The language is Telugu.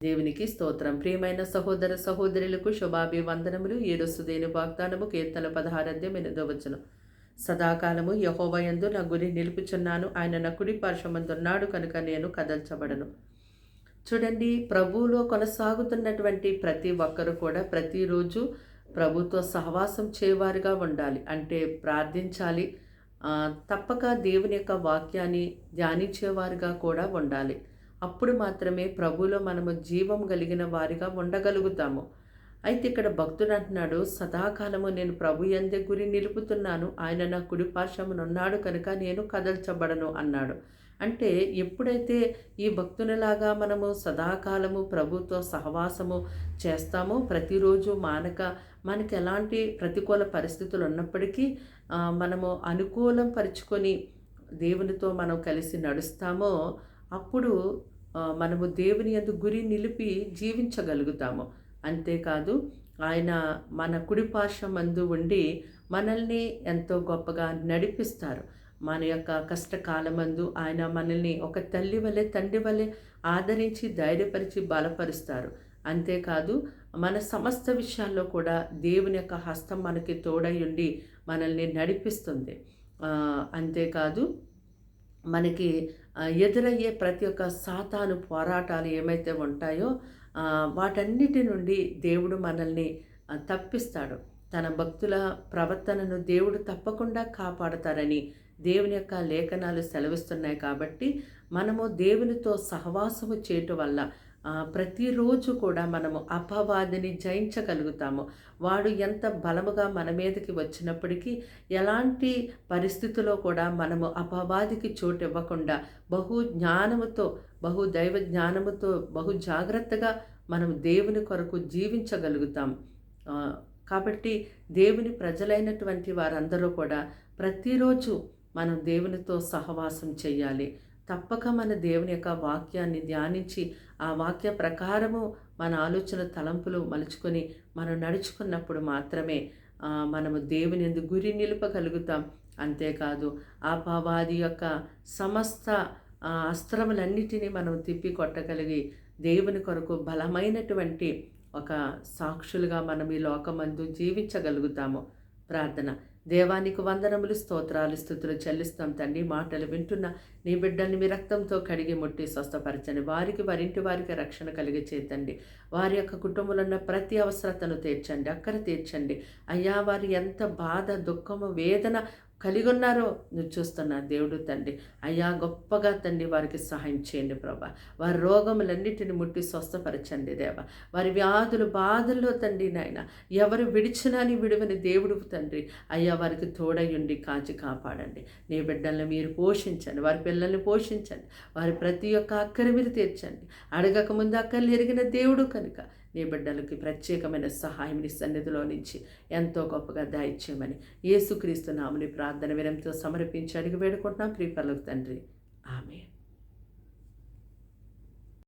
దేవునికి స్తోత్రం. ప్రియమైన సహోదర సహోదరులకు శుభాభివందనములు. ఈరోజు దేని వాగ్దానము కీర్తన 16 సదాకాలము యెహోవా యందు నా గురి నిలుపుచున్నాను. ఆయన నా కుడి పార్శ్వమందున్నాడు కనుక నేను కదల్చబడను. చూడండి, ప్రభువులో కొనసాగుతున్నటువంటి ప్రతి ఒక్కరు కూడా ప్రతిరోజు ప్రభుతో సహవాసం చేయవారుగా ఉండాలి. అంటే ప్రార్థించాలి. తప్పక దేవుని యొక్క వాక్యాన్ని ధ్యానించేవారుగా కూడా ఉండాలి. అప్పుడు మాత్రమే ప్రభువులో మనము జీవం కలిగిన వారిగా ఉండగలుగుతాము. అయితే ఇక్కడ భక్తుడు అంటున్నాడు, సదాకాలము నేను ప్రభు యందే గురి నిలుపుతున్నాను, ఆయన నా కుడి పార్శ్వమునున్నాడు కనుక నేను కదల్చబడను అన్నాడు. అంటే ఎప్పుడైతే ఈ భక్తునిలాగా మనము సదాకాలము ప్రభుతో సహవాసము చేస్తామో, ప్రతిరోజు మానక మనకి ఎలాంటి ప్రతికూల పరిస్థితులు ఉన్నప్పటికీ మనము అనుకూలం పరుచుకొని దేవునితో మనం కలిసి నడుస్తామో, అప్పుడు మనము దేవుని యందు గురి నిలిపి జీవించగలుగుతాము. అంతేకాదు, ఆయన మన కుడి పార్శ్వమందు ఉండి మనల్ని ఎంతో గొప్పగా నడిపిస్తారు. మన యొక్క కష్టకాలమందు ఆయన మనల్ని ఒక తల్లి వలె తండ్రి వలె ఆదరించి ధైర్యపరిచి బలపరుస్తారు. అంతేకాదు, మన సమస్త విషయాల్లో కూడా దేవుని యొక్క హస్తం మనకి తోడై ఉండి మనల్ని నడిపిస్తుంది. అంతేకాదు, మనకి ఎదురయ్యే ప్రతి ఒక్క సాతాను పోరాటాలు ఏమైతే ఉంటాయో వాటన్నిటి నుండి దేవుడు మనల్ని తప్పిస్తాడు. తన భక్తుల ప్రవర్తనను దేవుడు తప్పకుండా కాపాడతారని దేవుని యొక్క లేఖనాలు సెలవిస్తున్నాయి. కాబట్టి మనము దేవునితో సహవాసము చేయటం వల్ల ప్రతిరోజు కూడా మనము అపవాదిని జయించగలుగుతాము. వాడు ఎంత బలముగా మన మీదకి వచ్చినప్పటికీ ఎలాంటి పరిస్థితుల్లో కూడా మనము అపవాదికి చోటు ఇవ్వకుండా బహు జ్ఞానముతో, బహు దైవ జ్ఞానముతో, బహు జాగ్రత్తగా మనం దేవుని కొరకు జీవించగలుగుతాం. కాబట్టి దేవుని ప్రజలైనటువంటి వారందరూ కూడా ప్రతిరోజు మనం దేవునితో సహవాసం చేయాలి. తప్పక మన దేవుని యొక్క వాక్యాన్ని ధ్యానించి ఆ వాక్య ప్రకారము మన ఆలోచన తలంపులు మలుచుకొని మనం నడుచుకున్నప్పుడు మాత్రమే మనము దేవుని యందు గురి నిలుపగలుగుతాం. అంతేకాదు, అపవాది యొక్క సమస్త అస్త్రములన్నిటినీ మనం తిప్పి కొట్టగలిగి దేవుని కొరకు బలమైనటువంటి ఒక సాక్షులుగా మనం ఈ లోకమందు జీవించగలుగుతాము. ప్రార్థన. దేవానికి వందనములు, స్తోత్రాలు, స్తుతులు చెల్లిస్తాం తండ్రి. మాటలు వింటున్న నీ బిడ్డల్ని మీ రక్తంతో కడిగి ముట్టి స్వస్థపరచండి. వారికి, వారింటి వారికి రక్షణ కలిగి చేతండి. వారి యొక్క కుటుంబంలో ఉన్న ప్రతి అవసరతను తీర్చండి, అక్కర తీర్చండి. అయ్యా, వారు ఎంత బాధ, దుఃఖము, వేదన కలిగి ఉన్నారో నువ్వు చూస్తున్నారు దేవుడు తండ్రి. అయ్యా, గొప్పగా తండ్రి వారికి సహాయం చేయండి ప్రభా. వారి రోగములన్నిటిని ముట్టి స్వస్థపరచండి దేవా. వారి వ్యాధులు, బాధల్లో తండ్రి నాయన ఎవరు విడిచినా నీ విడువని దేవుడు తండ్రి. అయ్యా, వారికి తోడయుండి కాచి కాపాడండి. నీ బిడ్డలను మీరు పోషించండి, వారి పిల్లల్ని పోషించండి. వారి ప్రతి ఒక్క అక్కర మీరు తీర్చండి. అడగక ముందు అక్కర్లు ఎరిగిన దేవుడు కనుక నీ బిడ్డలకి ప్రత్యేకమైన సహాయం నీ సన్నిధిలో నుంచి ఎంతో గొప్పగా దయచేయమని యేసుక్రీస్తు నామమున ప్రార్థన వినయంతో సమర్పించి అడిగి వేడుకుంటున్నాం ప్రియ పరలోక తండ్రి. ఆమేన్.